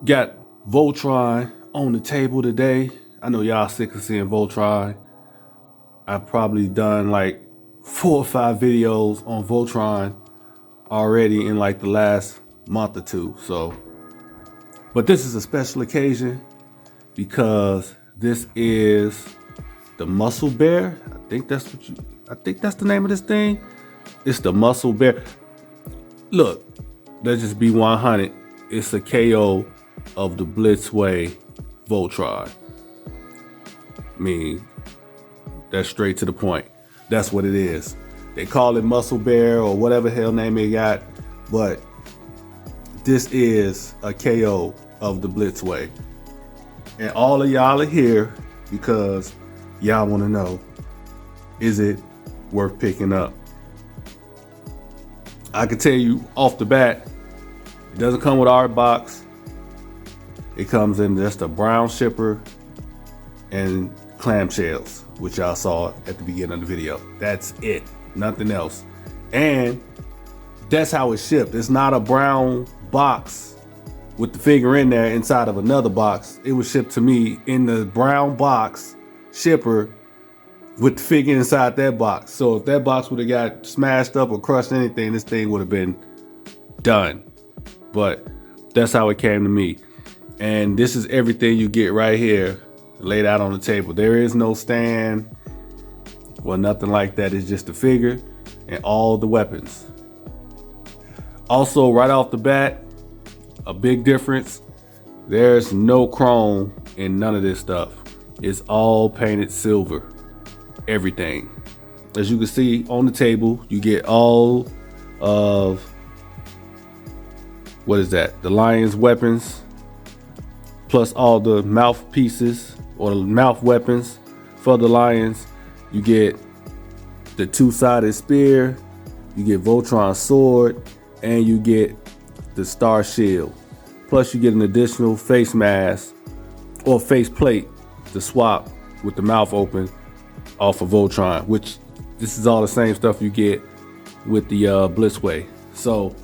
Got Voltron on the table today. I know y'all sick of seeing Voltron. I've probably done like 4 or 5 videos on Voltron already in like the last month or two. But this is a special occasion because this is the Muscle Bear. I think that's the name of this thing. It's the Muscle Bear. Look, let's just be 100. It's a KO of the Blitzway Voltron. I mean, that's straight to the point. That's what it is. They call it Muscle Bear or whatever hell name they got, but this is a KO of the Blitzway. And all of y'all are here because y'all want to know, is it worth picking up? I can tell you off the bat, it doesn't come with our box. It comes in just a brown shipper and clamshells, which y'all saw at the beginning of the video. That's it, nothing else. And that's how it's shipped. It's not a brown box with the figure in there inside of another box. It was shipped to me in the brown box shipper with the figure inside that box. So if that box would have got smashed up or crushed anything, this thing would have been done. But that's how it came to me. And this is everything you get right here laid out on the table. There is no stand or nothing like that. It's just the figure and all the weapons. Also, right off the bat, a big difference. There's no chrome in none of this stuff. It's all painted silver. Everything. As you can see on the table, you get all of, what is that? The lion's weapons, plus all the mouthpieces or the mouth weapons for the lions. You get the 2-sided spear, you get Voltron's sword, and you get the star shield. Plus you get an additional face mask or face plate to swap with the mouth open off of Voltron, which this is all the same stuff you get with the Blitzway. So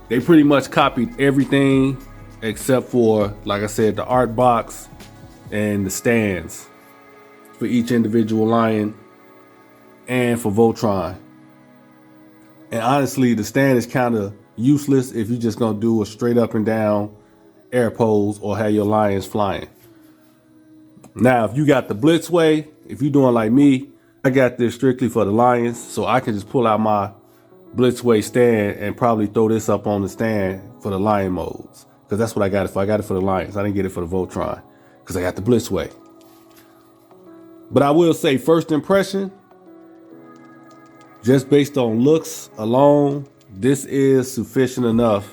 they pretty much copied everything except for, like I said, the art box and the stands for each individual lion and for Voltron. And honestly, the stand is kind of useless if you're just gonna do a straight up and down air pose or have your lions flying. Now, if you got the Blitzway, if you're doing like me, I got this strictly for the lions, so I can just pull out my Blitzway stand and probably throw this up on the stand for the lion modes. Because that's what I got it for. I got it for the lions. I didn't get it for the Voltron because I got the Blitzway. But I will say, first impression, just based on looks alone, this is sufficient enough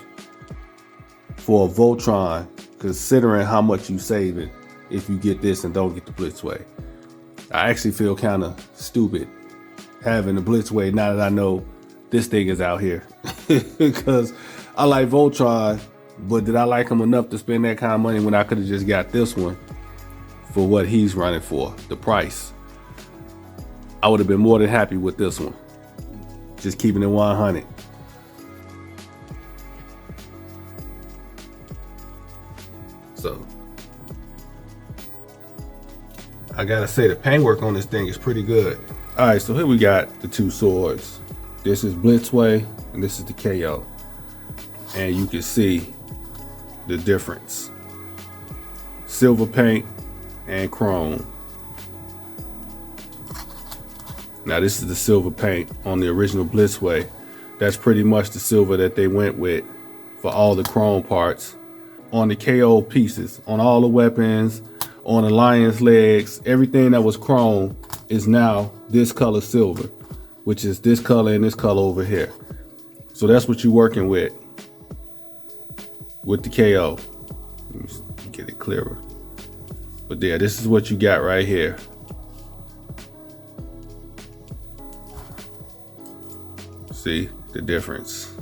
for a Voltron, considering how much you saving if you get this and don't get the Blitzway. I actually feel kind of stupid having the Blitzway now that I know this thing is out here. Because I like Voltron, but did I like him enough to spend that kind of money when I could have just got this one for what he's running for, the price? I would have been more than happy with this one. Just keeping it 100. So I gotta say, the paintwork on this thing is pretty good. All right, so here we got the 2 swords. This is Blitzway and this is the KO. And you can see the difference. Silver paint and chrome. Now this is the silver paint on the original Blitzway. That's pretty much the silver that they went with for all the chrome parts on the KO pieces, on all the weapons, on the lion's legs. Everything that was chrome is now this color silver, which is this color and this color over here. So that's what you're working with the KO. Let me get it clearer. But yeah, this is what you got right here. See the difference.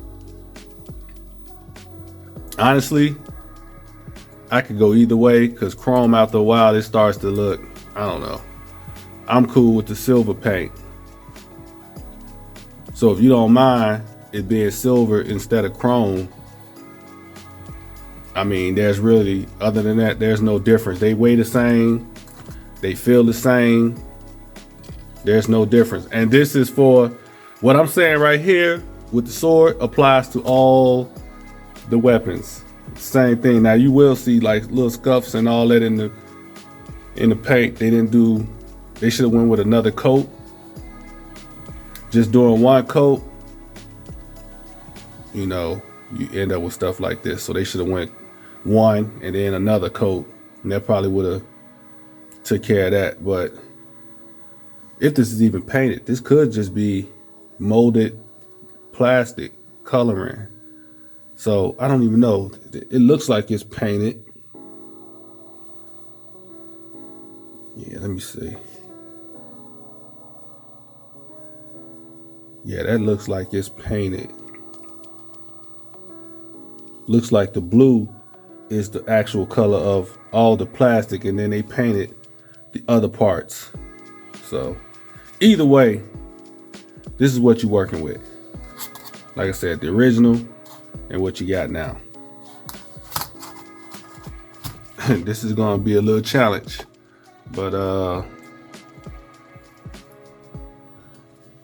Honestly, I could go either way because chrome after a while it starts to look, I don't know. I'm cool with the silver paint. So if you don't mind it being silver instead of chrome, I mean, there's really, other than that, there's no difference. They weigh the same, they feel the same. There's no difference. And this is for what I'm saying right here with the sword applies to all the weapons. Same thing. Now you will see like little scuffs and all that in the paint. They should have went with another coat. Just doing one coat, you know, you end up with stuff like this. So they should have went one and then another coat, and that probably would have took care of that. But if this is even painted, this could just be molded plastic coloring. So I don't even know. It looks like it's painted. Yeah, let me see. Yeah, that looks like it's painted. Looks like the blue is the actual color of all the plastic, and then they painted the other parts. So either way, this is what you're working with. Like I said, the original and what you got now. This is gonna be a little challenge, but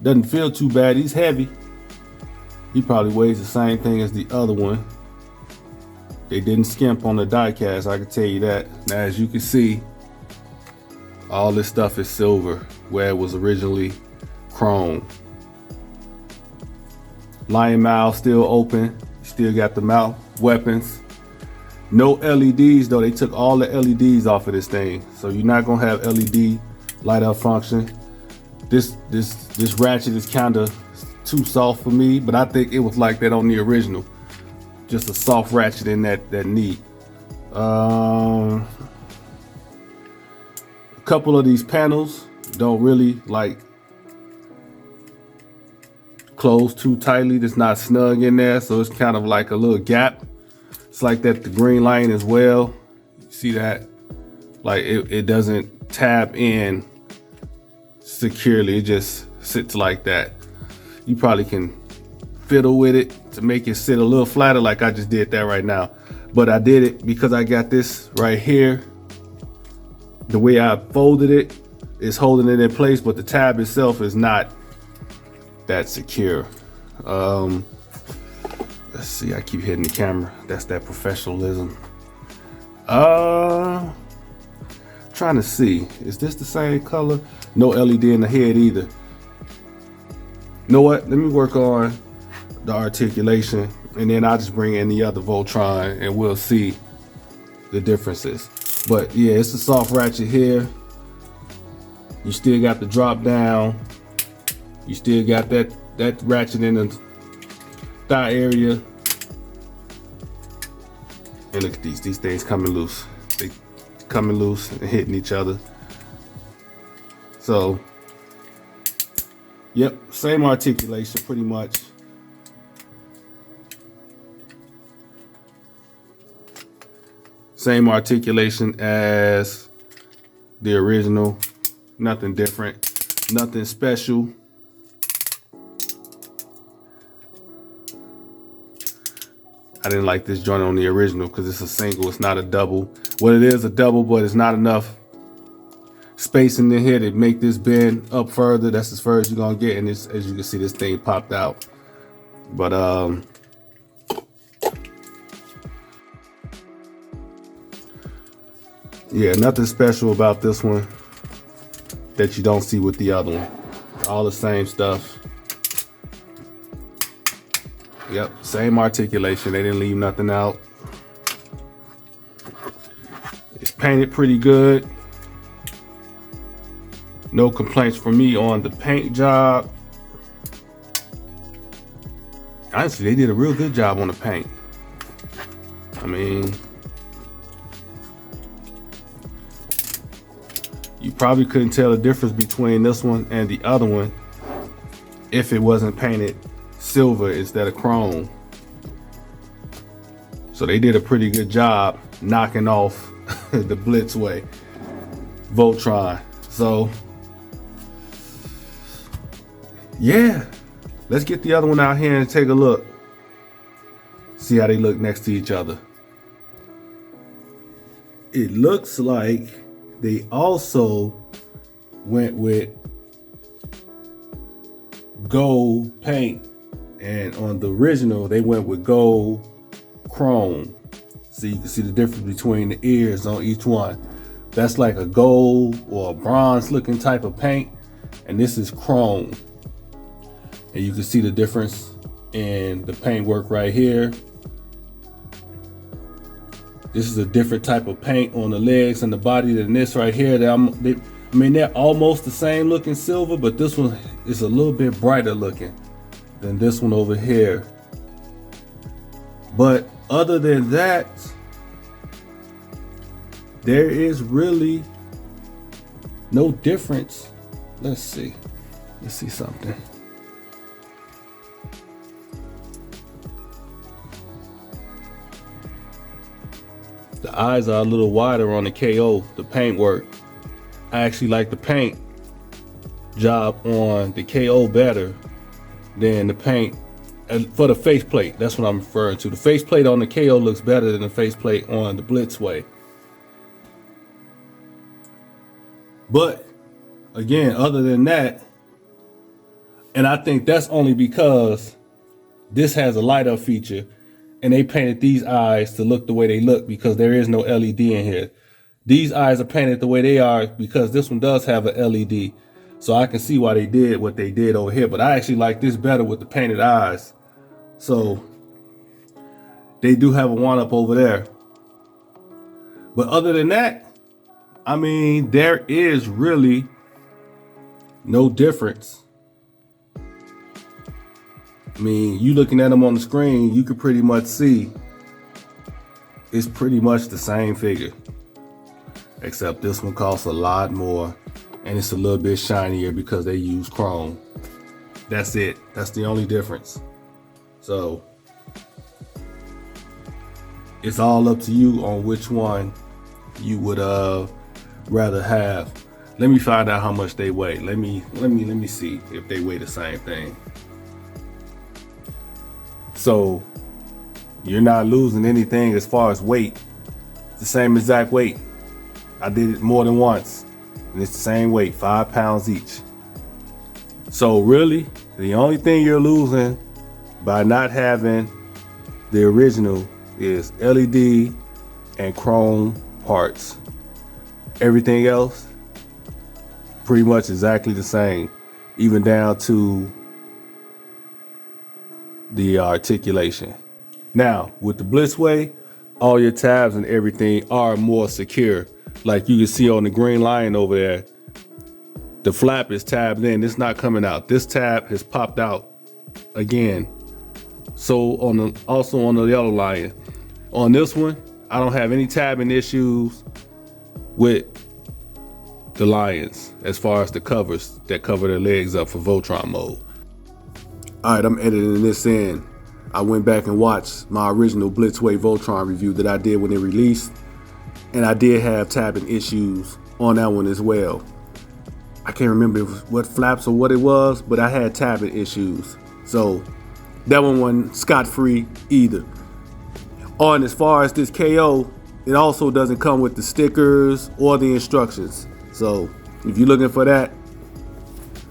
doesn't feel too bad. He's heavy. He probably weighs the same thing as the other one. They didn't skimp on the die cast, I can tell you that. Now, as you can see, all this stuff is silver where it was originally chrome. Lion mouth still open. Still got the mouth weapons. No LEDs though. They took all the LEDs off of this thing, so you're not gonna have LED light up function. This ratchet is kind of too soft for me, but I think it was like that on the original. Just a soft ratchet in that knee. A couple of these panels don't really like close too tightly. It's not snug in there, so it's kind of like a little gap. It's like that the green line as well. You see that? Like it doesn't tab in securely. It just sits like that. You probably can fiddle with it to make it sit a little flatter, like I just did that right now. But I did it because I got this right here. The way I folded it is holding it in place, but the tab itself is not that secure. Let's see, I keep hitting the camera. That's that professionalism. Trying to see, is this the same color? No LED in the head either. You know what? Let me work on the articulation, and then I'll just bring in the other Voltron and we'll see the differences. But yeah, it's a soft ratchet here. You still got the drop down. You still got that ratchet in the thigh area. And look at these things coming loose. They coming loose and hitting each other. So, yep, same articulation pretty much. Same articulation as the original. Nothing different, nothing special. I didn't like this joint on the original because it's a single, it's not a double. Well, it is a double, but it's not enough space in the head to make this bend up further. That's as far as you're gonna get, and this, as you can see, this thing popped out. But yeah, nothing special about this one that you don't see with the other one. All the same stuff. Yep, same articulation. They didn't leave nothing out. It's painted pretty good. No complaints from me on the paint job. Honestly, they did a real good job on the paint. I mean, you probably couldn't tell the difference between this one and the other one if it wasn't painted silver instead of chrome. So they did a pretty good job knocking off the Blitzway Voltron. So yeah, let's get the other one out here and take a look. See how they look next to each other. it looks like they also went with gold paint, and on the original they went with gold chrome. So you can see the difference between the ears on each one. That's like a gold or a bronze looking type of paint, and this is chrome. And you can see the difference in the paintwork right here. This is a different type of paint on the legs and the body than this right here. I mean, they're almost the same looking silver, but this one is a little bit brighter looking than this one over here. But other than that, there is really no difference. Let's see something. The eyes are a little wider on the KO, the paintwork. I actually like the paint job on the KO better than the paint for the faceplate. That's what I'm referring to. The faceplate on the KO looks better than the faceplate on the Blitzway. But again, other than that, and I think that's only because this has a light up feature and they painted these eyes to look the way they look because there is no LED in here. These eyes are painted the way they are because this one does have a LED. So I can see why they did what they did over here, but I actually like this better with the painted eyes. So they do have a one up over there. But other than that, I mean, there is really no difference. I mean, you looking at them on the screen, you could pretty much see it's pretty much the same figure, except this one costs a lot more and it's a little bit shinier because they use chrome. That's it. That's the only difference. So it's all up to you on which one you would rather have. Let me find out how much they weigh. Let me see if they weigh the same thing. So you're not losing anything as far as weight. It's the same exact weight. I did it more than once and it's the same weight, 5 pounds each. So really, the only thing you're losing by not having the original is LED and chrome parts. Everything else, pretty much exactly the same, even down to the articulation. Now, with the Blitzway, all your tabs and everything are more secure. Like you can see on the green line over there, the flap is tabbed in, it's not coming out. This tab has popped out again. So also on the yellow line. On this one, I don't have any tabbing issues with the Lions as far as the covers that cover their legs up for Voltron mode. All right, I'm editing this in. I went back and watched my original Blitzway Voltron review that I did when it released, and I did have tabbing issues on that one as well. I can't remember what flaps or what it was, but I had tabbing issues. So that one wasn't scot-free either. On as far as this KO, it also doesn't come with the stickers or the instructions. So if you're looking for that,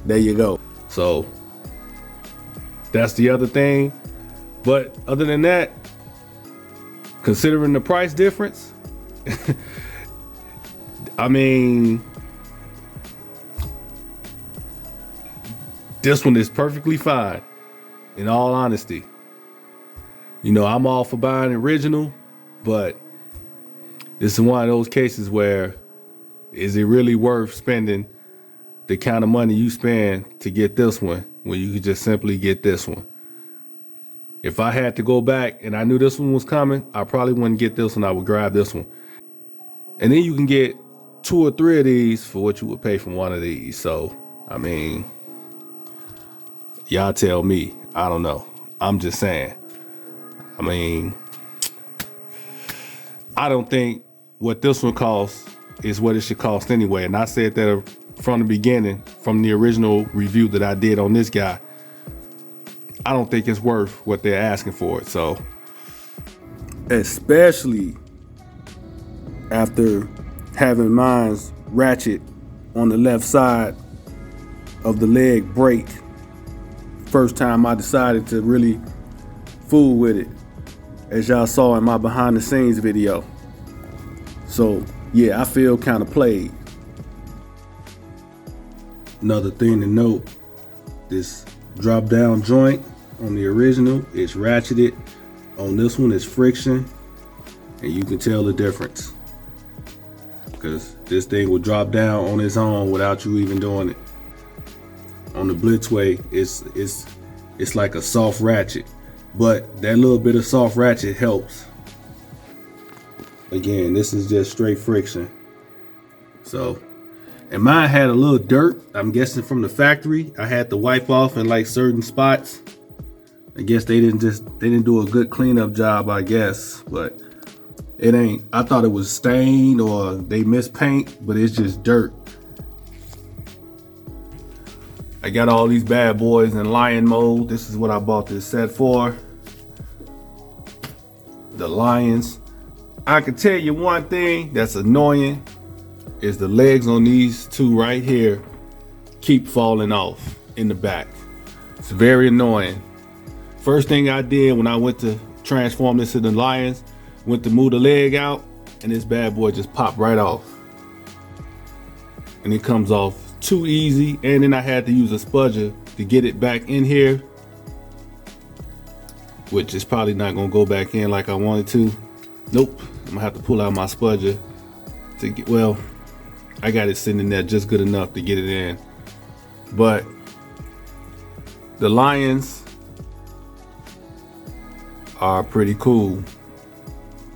there you go. So that's the other thing. But other than that, considering the price difference, I mean, this one is perfectly fine, in all honesty. You know, I'm all for buying original, but this is one of those cases where is it really worth spending the kind of money you spend to get this one when you could just simply get this one? If I had to go back and I knew this one was coming, I probably wouldn't get this one. I would grab this one. And then you can get 2 or 3 of these for what you would pay for one of these. So, I mean, y'all tell me. I don't know. I'm just saying. I mean, I don't think what this one costs is what it should cost anyway. And I said that from the beginning, from the original review that I did on this guy. I don't think it's worth what they're asking for it. So, especially after having mine's ratchet on the left side of the leg break. First time I decided to really fool with it, as y'all saw in my behind the scenes video. So yeah, I feel kind of played. Another thing to note, this drop down joint on the original is ratcheted. On this one it's friction, and you can tell the difference because this thing will drop down on its own without you even doing it. On the Blitzway, it's like a soft ratchet, but that little bit of soft ratchet helps. Again, this is just straight friction. So, and mine had a little dirt, I'm guessing from the factory. I had to wipe off in like certain spots. I guess they didn't do a good cleanup job, I guess, but it ain't. I thought it was stained or they missed paint, but it's just dirt. I got all these bad boys in lion mode. This is what I bought this set for. The lions. I can tell you one thing that's annoying is the legs on these two right here keep falling off in the back. It's very annoying. First thing I did when I went to transform this into lions, went to move the leg out, and this bad boy just popped right off. And it comes off too easy, and then I had to use a spudger to get it back in here, which is probably not gonna go back in like I wanted to. Nope, I'm gonna have to pull out my spudger to get, well, I got it sitting in there just good enough to get it in. But the lions are pretty cool.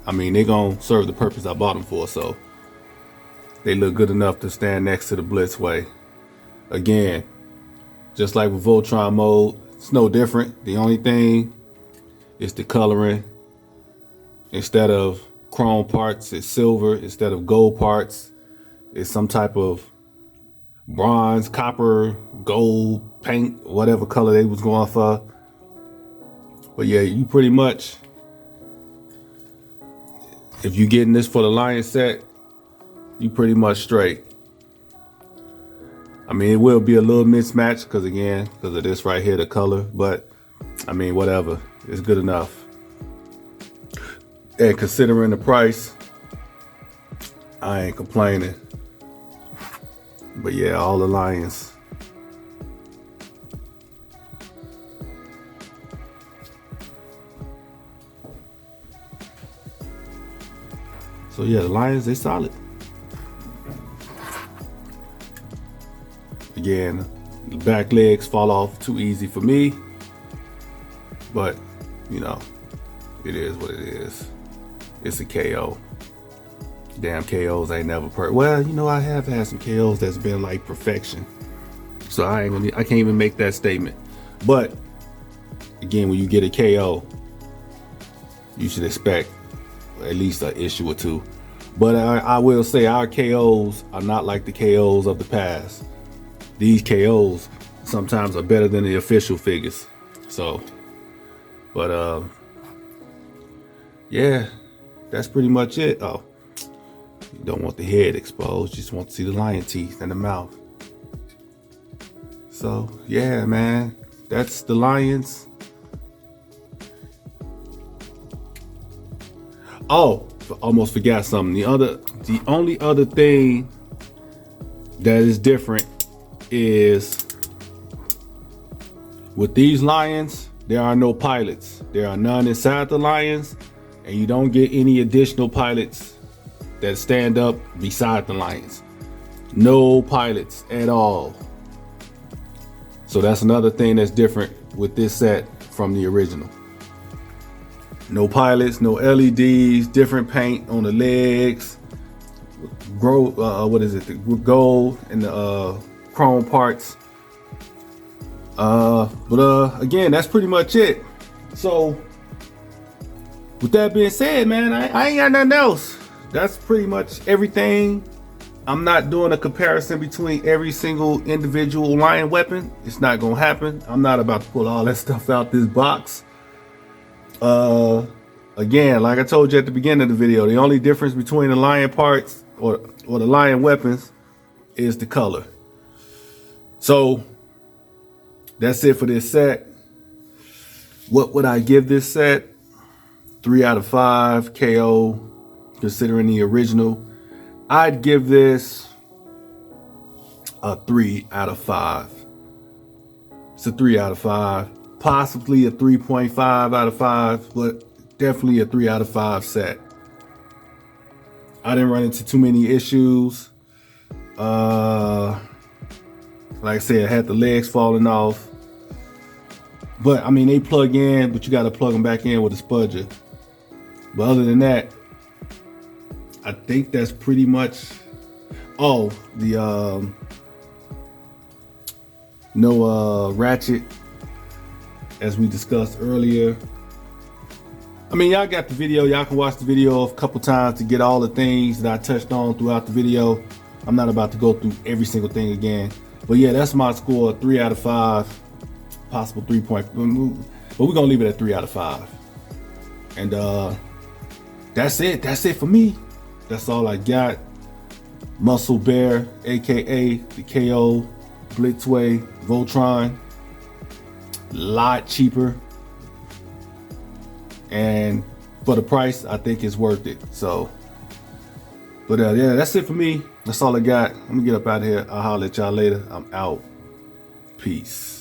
I mean, they're gonna serve the purpose I bought them for, so they look good enough to stand next to the Blitzway. Again, just like with Voltron mode, it's no different. The only thing is the coloring. Instead of chrome parts, it's silver. Instead of gold parts, it's some type of bronze, copper, gold paint, whatever color they was going for. But yeah, you pretty much, if you're getting this for the lion set, you pretty much straight. I mean, it will be a little mismatch because of this right here, the color, but I mean, whatever, it's good enough. And considering the price, I ain't complaining. But yeah, all the lions. So yeah, the lions, they solid. Again, the back legs fall off too easy for me, but you know, it is what it is. It's a KO. Damn KOs ain't never well, you know, I have had some KOs that's been like perfection. So I can't even make that statement. But again, when you get a KO, you should expect at least an issue or two. But I will say our KOs are not like the KOs of the past. These KOs sometimes are better than the official figures. So, but yeah, that's pretty much it. Oh, you don't want the head exposed, you just want to see the lion teeth and the mouth. So yeah, man, that's the lions. Oh, almost forgot something. The only other thing that is different is with these lions, there are no pilots. There are none inside the lions, and you don't get any additional pilots that stand up beside the lions. No pilots at all. So that's another thing that's different with this set from the original. No pilots, no LEDs, different paint on the legs, what is it? The gold and the chrome parts. But again, that's pretty much it. So with that being said, man, I ain't got nothing else. That's pretty much everything. I'm not doing a comparison between every single individual lion weapon. It's not gonna happen. I'm not about to pull all that stuff out this box. Again, like I told you at the beginning of the video, the only difference between the lion parts or the lion weapons is the color. So that's it for this set. What would I give this set? 3 out of 5 KO, considering the original. I'd give this a 3 out of 5. It's a 3 out of 5, possibly a 3.5 out of 5, but definitely a 3 out of 5 set. I didn't run into too many issues. Like I said, I had the legs falling off. But I mean, they plug in, but you got to plug them back in with a spudger. But other than that, I think that's pretty much. Oh, the no ratchet, as we discussed earlier. I mean, y'all got the video. Y'all can watch the video a couple times to get all the things that I touched on throughout the video. I'm not about to go through every single thing again. But yeah, that's my score, 3 out of 5. Possible 3 point, but we're gonna leave it at 3 out of 5. And that's it for me. That's all I got. Muscle Bear, aka the KO Blitzway Voltron. Lot cheaper, and for the price, I think it's worth it. So, but yeah, that's it for me. That's all I got. Let me get up out of here. I'll holler at y'all later. I'm out. Peace.